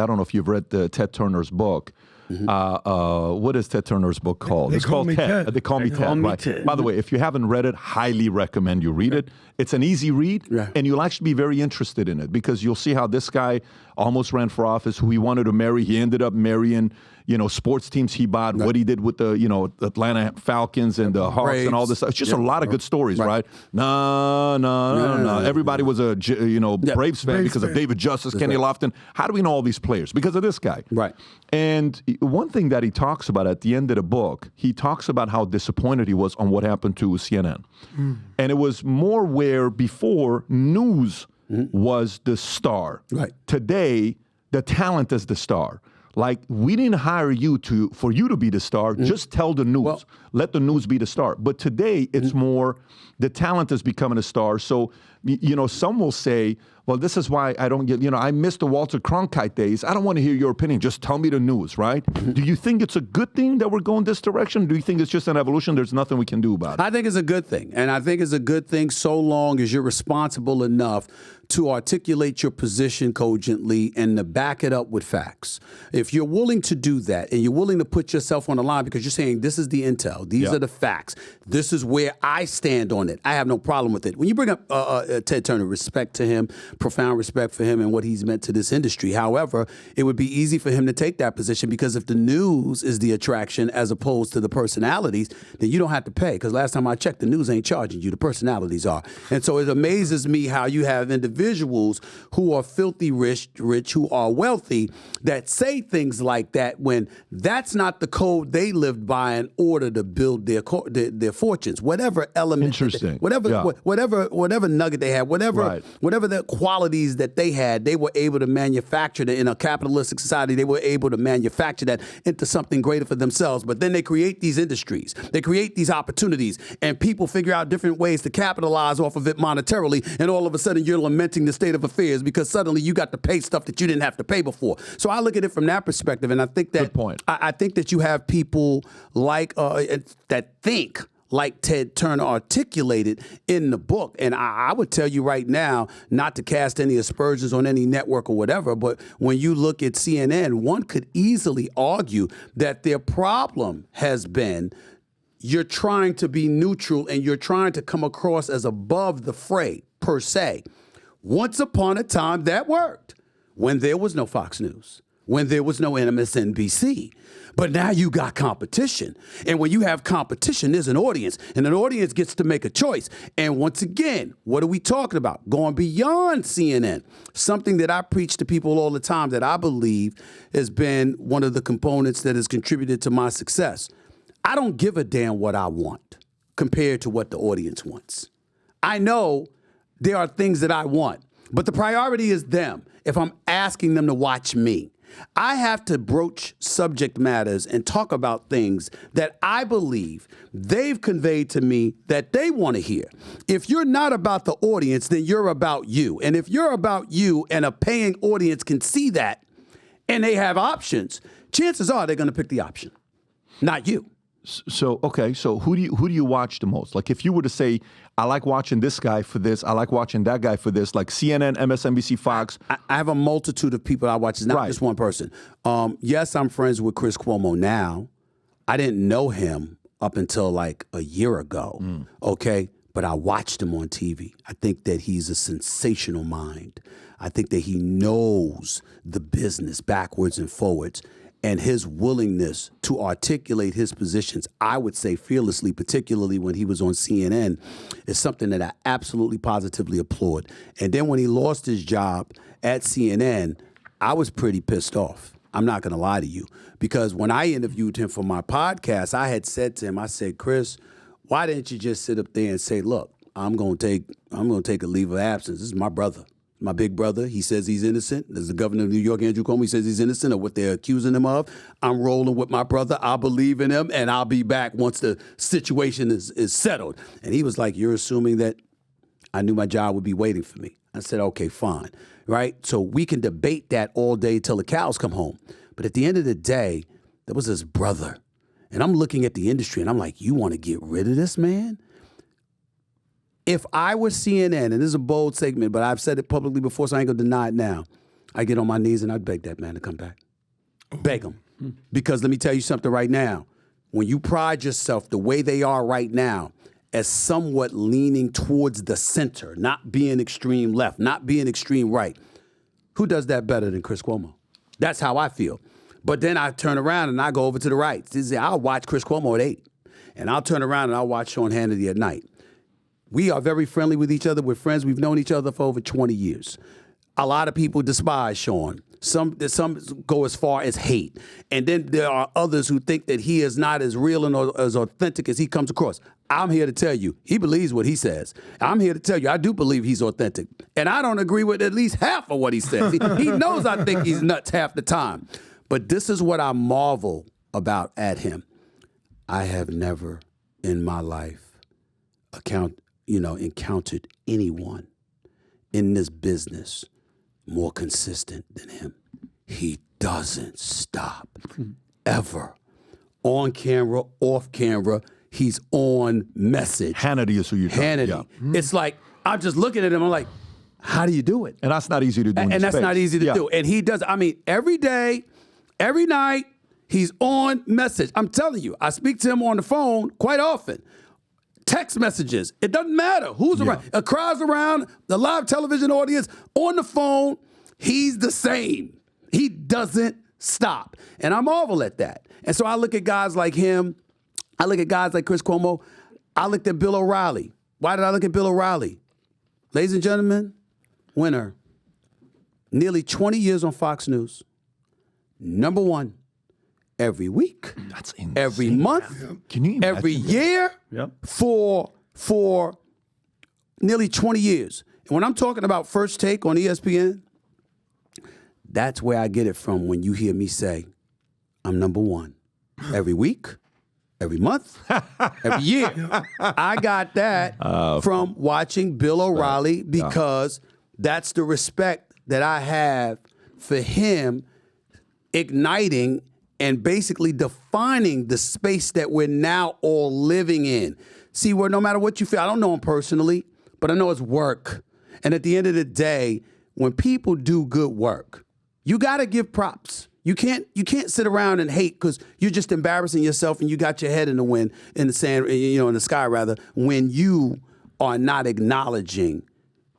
I don't know if you've read Ted Turner's book. What is Ted Turner's book called? It's called Ted. They Call Me Ted. Right. Ted. By the way, if you haven't read it, highly recommend you read it. It's an easy read, and you'll actually be very interested in it because you'll see how this guy almost ran for office, who he wanted to marry. He ended up marrying, sports teams he bought, what he did with the, Atlanta Falcons and the Hawks Braves. and all this stuff. It's just a lot of good stories, right? No. Everybody was a, Braves fan because of David Justice, Kenny Lofton. How do we know all these players? Because of this guy. Right. And one thing that he talks about at the end of the book, he talks about how disappointed he was on what happened to CNN. And it was more where before news was the star. Right. Today, the talent is the star. Like, we didn't hire you for you to be the star. Just tell the news. Let the news be the star. But today, it's more the talent is becoming a star. So, some will say, well, this is why I don't get, I missed the Walter Cronkite days. I don't want to hear your opinion. Just tell me the news, right? Do you think it's a good thing that we're going this direction? Do you think it's just an evolution? There's nothing we can do about it? I think it's a good thing. And I think it's a good thing so long as you're responsible enough to articulate your position cogently and to back it up with facts. If you're willing to do that and you're willing to put yourself on the line because you're saying this is the intel, these are the facts, this is where I stand on it, I have no problem with it. When you bring up Ted Turner, respect to him, profound respect for him and what he's meant to this industry. However, it would be easy for him to take that position because if the news is the attraction as opposed to the personalities, then you don't have to pay. Because last time I checked, the news ain't charging you, the personalities are. And so it amazes me how you have individuals who are filthy rich, who are wealthy, that say things like that when that's not the code they lived by in order to build their fortunes. Whatever element, Interesting. Whatever nugget they had, whatever the qualities that they had, they were able to manufacture that in a capitalistic society. They were able to manufacture that into something greater for themselves. But then they create these industries, they create these opportunities, and people figure out different ways to capitalize off of it monetarily. And all of a sudden, you're lamenting the state of affairs because suddenly you got to pay stuff that you didn't have to pay before. So I look at it from that perspective, and I think that good point. I think that you have people like that think like Ted Turner articulated in the book. And I would tell you right now, not to cast any aspersions on any network or whatever, but when you look at CNN, one could easily argue that their problem has been you're trying to be neutral and you're trying to come across as above the fray, per se. Once upon a time, that worked when there was no Fox News, when there was no MSNBC. But now you got competition. And when you have competition, there's an audience. And an audience gets to make a choice. And once again, what are we talking about? Going beyond CNN. Something that I preach to people all the time that I believe has been one of the components that has contributed to my success. I don't give a damn what I want compared to what the audience wants. I know there are things that I want, but the priority is them if I'm asking them to watch me. I have to broach subject matters and talk about things that I believe they've conveyed to me that they want to hear. If you're not about the audience, then you're about you. And if you're about you and a paying audience can see that and they have options, chances are they're going to pick the option, not you. So, okay, so who do you watch the most? Like, if you were to say, I like watching this guy for this, I like watching that guy for this, like CNN, MSNBC, Fox. I have a multitude of people I watch. It's not just one person. Yes, I'm friends with Chris Cuomo now. I didn't know him up until like a year ago, okay? But I watched him on TV. I think that he's a sensational mind. I think that he knows the business backwards and forwards. And his willingness to articulate his positions, I would say fearlessly, particularly when he was on CNN, is something that I absolutely positively applaud. And then when he lost his job at CNN, I was pretty pissed off. I'm not going to lie to you. Because when I interviewed him for my podcast, I had said to him, I said, Chris, why didn't you just sit up there and say, look, I'm going to take a leave of absence. This is my brother. My big brother, he says he's innocent. There's the governor of New York, Andrew Cuomo, he says he's innocent of what they're accusing him of. I'm rolling with my brother. I believe in him, and I'll be back once the situation is settled. And he was like, you're assuming that I knew my job would be waiting for me. I said, okay, fine, right? So we can debate that all day till the cows come home. But at the end of the day, there was his brother. And I'm looking at the industry, and I'm like, you want to get rid of this man? If I were CNN, and this is a bold segment, but I've said it publicly before, so I ain't going to deny it now, I get on my knees and I beg that man to come back. Beg him. Because let me tell you something right now. When you pride yourself the way they are right now as somewhat leaning towards the center, not being extreme left, not being extreme right, who does that better than Chris Cuomo? That's how I feel. But then I turn around and I go over to the right. I'll watch Chris Cuomo at 8. And I'll turn around and I'll watch Sean Hannity at night. We are very friendly with each other. We're friends. We've known each other for over 20 years. A lot of people despise Sean. Some go as far as hate. And then there are others who think that he is not as real and as authentic as he comes across. I'm here to tell you, he believes what he says. I'm here to tell you, I do believe he's authentic. And I don't agree with at least half of what he says. He knows I think he's nuts half the time. But this is what I marvel about at him. I have never in my life encountered anyone in this business more consistent than him. He doesn't stop, ever. On camera, off camera, he's on message. Hannity is who you're talking about. Hannity. Yeah. It's like, I'm just looking at him, I'm like, how do you do it? And that's not easy to do. And that's not easy to do. And he does, every day, every night, he's on message. I'm telling you, I speak to him on the phone quite often. Text messages. It doesn't matter who's around. A crowd's around, the live television audience, on the phone, he's the same. He doesn't stop. And I marvel at that. And so I look at guys like him. I look at guys like Chris Cuomo. I looked at Bill O'Reilly. Why did I look at Bill O'Reilly? Ladies and gentlemen, winner. Nearly 20 years on Fox News. Number one. Every week, that's insane. Every month, Can you imagine every year, for nearly 20 years. And when I'm talking about First Take on ESPN, that's where I get it from when you hear me say, I'm number one. Every week, every month, every year. I got that from watching Bill O'Reilly because that's the respect that I have for him igniting and basically defining the space that we're now all living in. See, where no matter what you feel, I don't know him personally, but I know it's work. And at the end of the day, when people do good work, you got to give props. You can't sit around and hate because you're just embarrassing yourself and you got your head in the wind, in the sand, in the sky rather, when you are not acknowledging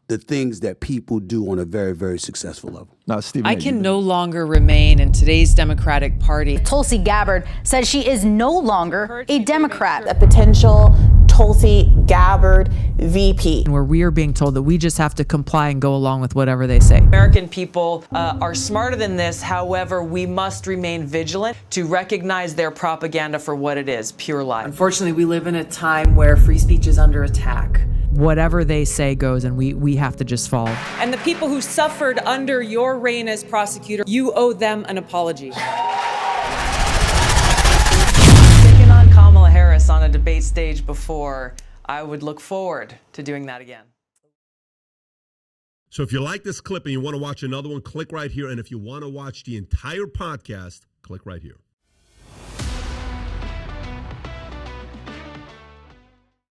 the things that people do on a very, very successful level. Now, Stephen, I can no longer remain in today's Democratic Party. Tulsi Gabbard says she is no longer a Democrat. A potential Tulsi Gabbard VP. Where we are being told that we just have to comply and go along with whatever they say. American people are smarter than this. However, we must remain vigilant to recognize their propaganda for what it is, pure lie. Unfortunately, we live in a time where free speech is under attack. Whatever they say goes, and we have to just follow. And the people who suffered under your reign as prosecutor, you owe them an apology. Taking on Kamala Harris on a debate stage before, I would look forward to doing that again. So if you like this clip and you want to watch another one, click right here. And if you want to watch the entire podcast, click right here.